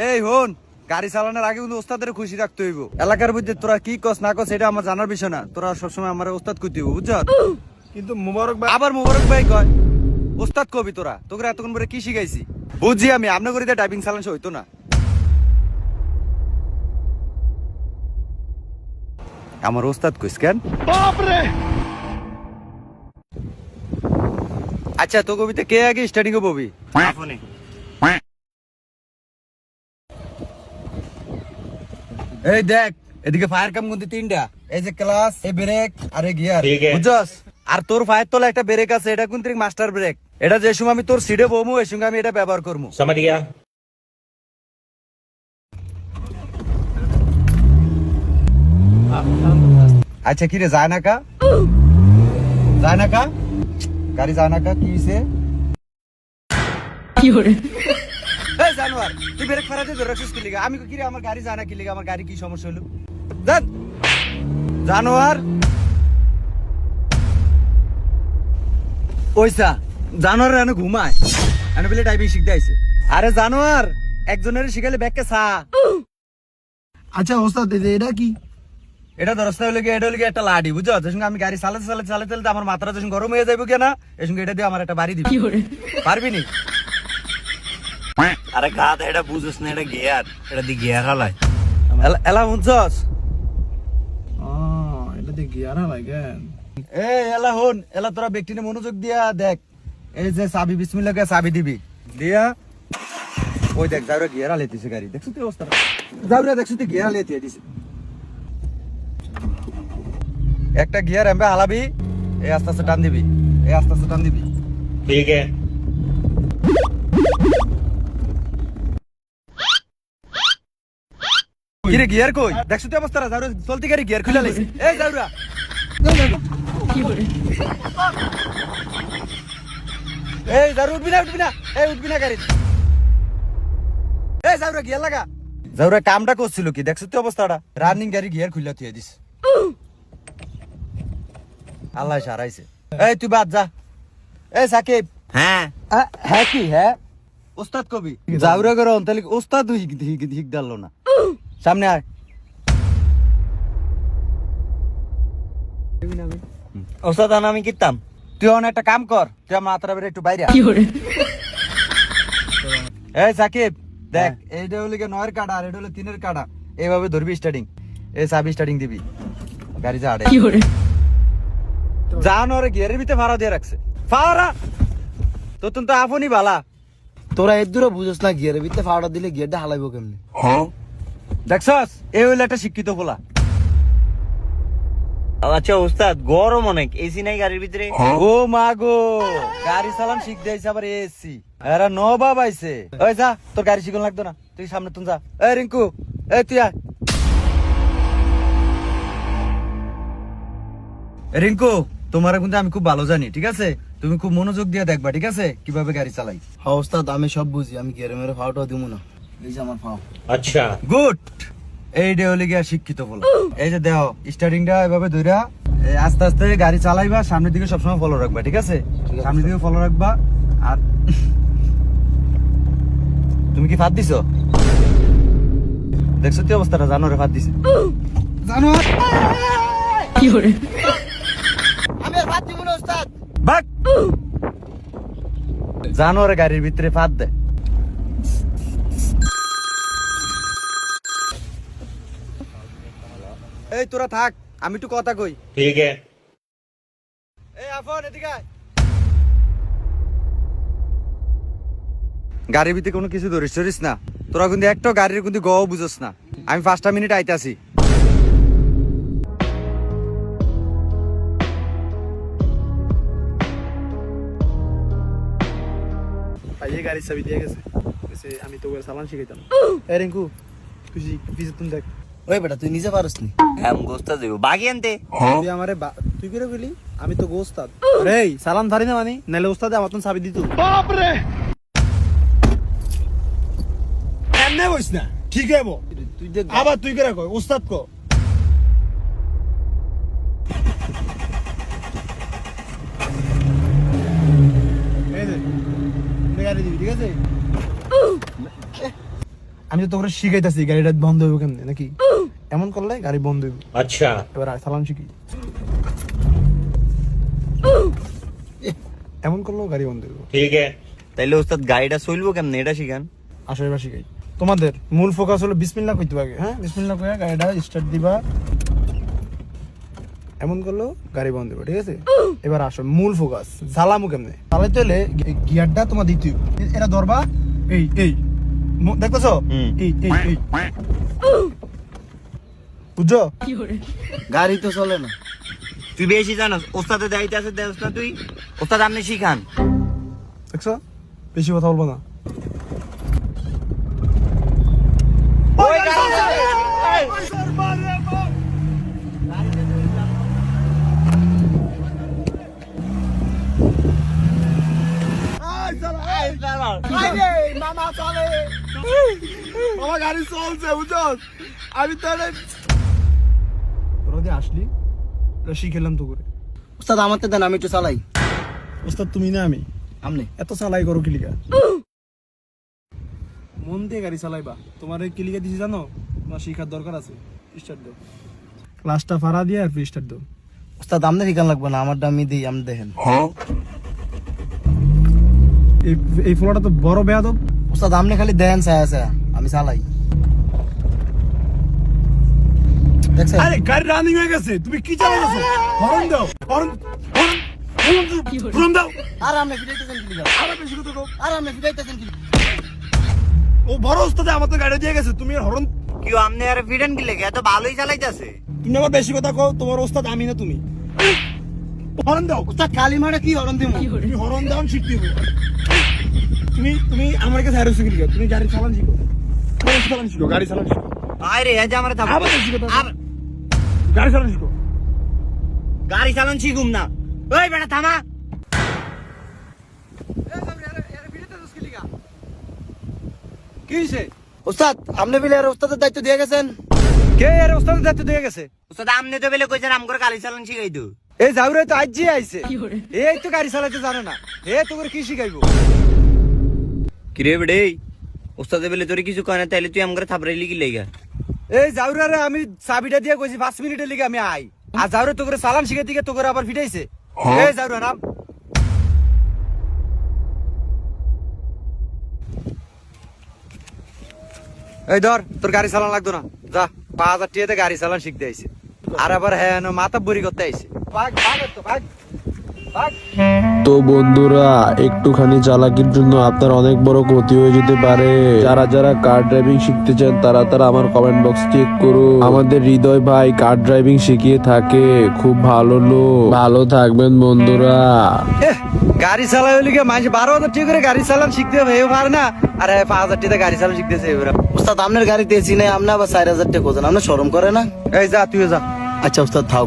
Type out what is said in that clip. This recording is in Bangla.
এই হন, গাড়ি চালানোর আগে কিন্তু ওস্তাদের খুশি রাখতে হইব। এলাকার মধ্যে তোরা কি কস না কস এটা আমার জানার বিষয় না, তোরা সবসময় আমার ওস্তাদ কইতে হইব, বুঝছ? কিন্তু মুবারক ভাই আবার মুবারক ভাই কয় ওস্তাদ কবি তোরা, তোকে এতক্ষণ পরে কি শিখাইছি? বুঝছি আমি, আপনার করিতে ড্রাইভিং চালান হইতো না। আমার ওস্তাদ কইস কেন? বাপরে আচ্ছা, তো কবিতে কে আগে স্টার্টিং এ ববি? আপনি এই দেখ, এদিকে ফায়ার কাম কিন্তু তিনটা, এই যে ক্লাস, এই ব্রেক আর এই গিয়ার, ঠিক আছে। বুঝছস? আর তোর ফায়ার তলা একটা ব্রেক আছে, এটা কিন্তু মাস্টার ব্রেক। এটা যে সময় আমি তোর সিটে বমু এই সঙ্গে আমি এটা ব্যবহার করবো। समझ गया আচ্ছা কি রে, যায় না কা? যায় না কা? গাড়ি যায় না কা? কি হইছে? এই জানোয়ার, তুই ব্রেক ফেরাতে ধরে রাখছিস কি লিগা? আমি কি রে, আমার গাড়ি যায় না কি লিগা? আমার গাড়ি কি সমস্যা হলো? দেখ জানোয়ার, ওইসা জানোয়ার এনে ঘুমায়, এনে বলে ড্রাইভিং শিখতে আইছে। আরে জানোয়ার, একজনের শিখালে ব্যাগকে সা। আচ্ছা ওস্তাদ এটা কি? এটা দরস্তা হলে কি, এটা হলে কি একটা লাডি, বুঝছো? যে সঙ্গে আমি গাড়ি চালাতে চালাতে চালাতে চালাতে আমার মাথাটা যখন গরম হয়ে যাইব কেনা, এই সঙ্গে এটা দিয়ে আমার একটা বাড়ি দিবি। পারবি নি? আরে গাধা, এটা বুঝছ না, এটা গিয়ার, এটা দি গিয়ার হালাই। এলা বুঝছস? এটা দিয়ে গিয়ার লাগেন। এ এলা হন, এলা তোরা ব্যক্তিনে মনোযোগ দিয়া দেখ। এই যে চাবি, বিসমিল্লাহ কে চাবি দিবি, দিয়া ওই দেখ যাওরা গিয়ার আলেতিছে গাড়ি, দেখছো তুই অবস্থা? যাওরা দেখছো তুই গিয়ার আলেতিয়ে দিছে। একটা গিয়ার এমবে হালাবি, এই আস্তে আস্তে টান দিবি, এই আস্তে আস্তে টান দিবি। ठीक है কিরে গিয়ার কই? দেখছো তুই অবস্থা? যাওরা চলতি গাড়ি গিয়ার খুলে লাইছে। এই যাওরা এই যাওরা উঠবি না, উঠবি না, এই উঠবি না গাড়ি। এই যাওরা গিয়ার লাগা। যাওরা কামটা করছিল কি, দেখছো তুই অবস্থাটা? রানিং গাড়ি গিয়ার খুলে থুয়ে দিস। আল্লাহ সারাইছে। এই তুই বাদ যা। এই সাকিব, হ্যাঁ হ্যাঁ কি হ্যাঁ? ওস্তাদ কবি যাওরা করে অন্তলিক ওস্তাদ হিক ডাললো না। সামনে আয়। ওস্তাদ আমি কিতাম। তুই অন একটা কাম কর, তুই আমার মাথাটা বেড়ে একটু বাইরে আয়। এই সাকিব দেখ, এইটা হলো গিয়ে 9 এর কাটা আর এটা হলো 3 এর কাটা, এইভাবে ধরবি স্টার্টিং, এই চাবি স্টার্টিং দিবি, গাড়ি যা আড়ে জানো রে, গিয়ারের ভিতরে ফাড়া দিয়ে রাখছে। ফাড়া তো তুমি তো আপনি বালা। তোরা এর দূরে বুঝছ না, গিয়ারের ভিতরে ফাওয়াটা দিলে গিয়ারটা হালাইবো কেমনে? দেখছস, এই হইলো একটা শিক্ষিত বলা। আচ্ছা ওস্তাদ, গরম অনেক, এসি নাই গাড়ির ভিতরে। ও মা গো, গাড়ি চালান শিখতে আইছে আবার এসি। এরা নবাব আইছে। ওই যা, তোর গাড়ি শিখন লাগতো না, তুই সামনে তুই যা। এই রিঙ্কু, এই তুই আয়। রিঙ্কু, তোমার কিন্তু আমি খুব ভালো জানি, ঠিক আছে? তুমি খুব মনোযোগ দিয়ে দেখবা, ঠিক আছে, কিভাবে গাড়ি চালাই। হ্যাঁ ওস্তাদ, আমি সব বুঝি, আমি গিয়ারে মেরে ফাওয়াটাও দিব না। এই যে আমার ফাও। আচ্ছা গুড, এই ডে হলে গিয়া শিক্ষিত বলা। এই যে দেহ স্টার্টিংটা এভাবে ধইরা আস্তে আস্তে গাড়ি চালাইবা, সামনের দিকে সবসময় ফলো রাখবা, ঠিক আছে? সামনের দিকে ফলো রাখবা। আর তুমি কি ফাঁদ দিছো? দেখছো তুই অবস্থাটা? জানো রে ফাঁদ দিছে, জানো? আমি আর ফাদ দিব না ওস্তাদ। বাক জানো রে, গাড়ির ভিতরে ফাঁদ দেয়। এই তোরা থাক, আমি একটু কথা কই। ঠিক है এই আফন, এদিকে আয়। গাড়ির ভিতরে কোনো কিছু ধরিস ধরিস না, তোরা কিন্তু একটা গাড়ির কিন্তু গও বুঝস না। আমি 5টা মিনিট আইতাছি। ভাইয়ে গাড়ির চাবি দিয়ে গেছে, আমি তো চালান শিখাইতাম। এই রিঙ্কু, তুই পিছে তুমি দেখ। ওই বেটা, তুই নিজে পারস নি? हम ওস্তাদ দেব বাকি আনতে। তুই আমারে তুই করে বলি আমি তো গোস্তাদ। আরে সালাম ধারি না মানে, নাইলে ওস্তাদে আমার তো চাবি দিত। বাপরে, এমনে বইস না, ঠিক হইব। তুই দেখ আবার তুই করে কই ওস্তাদ কো। এই যে গাড়ি দিবি, ঠিক আছে? আমি তো তোকে শিখাইতেছি গাড়িটা বন্ধ হইব কেমনে নাকি এমন করলে গাড়ি বন্ধ হইব আচ্ছা এবার চালান শিখি এমন করলেও গাড়ি বন্ধ হইব ঠিক আছে তাইলে ওস্তাদ গাড়িটা চলবো কেমনে এটা শিখান আসো এবার শিখাই তোমাদের মূল ফোকাস হলো বিসমিল্লাহ কইতে হবে হ্যাঁ বিসমিল্লাহ কইয়া গাড়িটা স্টার্ট দিবা এমন করলেও গাড়ি বন্ধ হইব ঠিক আছে এবার আসো মূল ফোকাস জ্বালামু কেমনে চালাইতে হলে গিয়ারটা তোমার দিতে হইব এটা ধরবা এই দেখতেছো এই বুঝছো গাড়ি তো চলে না। তুই বেশি জানোস ওস্তাদের দায়িত্ব আছে দেওস না তুই ওস্তাদ আপনি শিখান দেখছো বেশি কথা বলবো না মামা গাড়ি চলছে বুঝছো আমি তাহলে আসলি শিখেলাম তো করে উস্তাদ আমার দেন আমি একটু চালাই। ওস্তাদ তুমি না আমি আমনে এত চালাই করো কিলিকা মন দিয়ে গাড়ি চালাইবা তোমার এই কিলিকা দিছি জানো তোমার শিখার দরকার আছে স্টার্ট দাও ক্লাসটা ফাড়া দিয়ে আর স্টার্ট দাও উস্তাদ আমনে শিখান লাগবে না, আমারটা আমি দিই, আমি দেখেন। এই ফলোটা তো বড় বেয়াদব উস্তাদ আমনে খালি দেন ছায়া ছায়া, আমি চালাই। দেখছেন? আরে গাড়ি রানিং হয়ে গেছে তুমি কি চালাইছো হর্ন দাও হর্ন দাও আর আমনে ফিরাইতেছেন কি লিগা? আরে বেশি কথা কও আর আমনে ফিরাইতেছেন কি লিগা? ও বড় ওস্তাদ আমার তো গাড়ি দিয়ে গেছে তুমি হর্ন কি আপনি আর ফিডেন কি লেগে এত ভালোই চালাইতাছে তুমি আবার বেশি কথা কও তোমার ওস্তাদ আমি না তুমি হর্ন দাও উস্তাদ কালি মারে কি হরন দিমু? তুমি হর্ন দাও শিখতে হবে তুমি আমার কাছে হারছো কি লিগা? তুমি গাড়ি চালান শিখো গাড়ি চালান শিখো গাড়ি চালান শিখো আরে এই যে আমার থাম আবার বেশি কথা কও। গাড়ি চালান শিখো গাড়ি চালান শিখুম না ওই বেটা থামা কি হইছে উস্তাদ আপনি বিলে আর উস্তাদের দায়িত্ব দিয়ে গেছেন? কে এর ওস্তাদের দায়িত্ব দিয়ে গেছে ওস্তাদ আপনি তো বেলে কইছেন আমগর গাড়ি চালান শিখাই দু এই জাউরে তো আজই আইছে এই তো গাড়ি চালাতে জানে না এ তোকে কি শিখাইবো কি রে বেডে ওস্তাদ বেলে তোরে কিছু কয় না তাইলে তুই আমগর থাপড়াইলি কি লেগা এই জাউরে আমি চাবিটা দিয়ে কইছি 5 মিনিটের লিগে আমি আই আর জাউরে তোকে চালান শিখাই দিকে তোকে আবার ফিটাইছে এই জাউরে নাম এই ধর তোর গাড়ি চালান লাগতো না যা 5000 টাকাতে গাড়ি চালান শিখতে আইছে আর আবার হ্যাঁ মাথা বুড়ি করতে আইছে ভাগ ভাগ তো ভাগ ভাগ তো বন্ধুরা একটুখানি চালাকির জন্য আপনার অনেক বড় ক্ষতি হয়ে যেতে পারে। যারা যারা কার ড্রাইভিং শিখতে চান তারা তারা আমার কমেন্ট বক্স চেক করুন। আমাদের হৃদয় ভাই কার ড্রাইভিং শিখিয়ে থাকে, খুব ভালো লোক। ভালো থাকবেন বন্ধুরা। গাড়ি চালাই হইলে কি মানুষ 12,000 টাকা করে গাড়ি চালান শিখতে হবে এও পারে না আর 5,000 টাকা গাড়ি চালান শিখতেছে এবার উস্তাদ আপনার গাড়িতে এসি নাই, আপনি আবার 4,000 টাকা কোজন, আপনি শরম করে না? এই যা তুই যা আচ্ছা উস্তাদ থাক।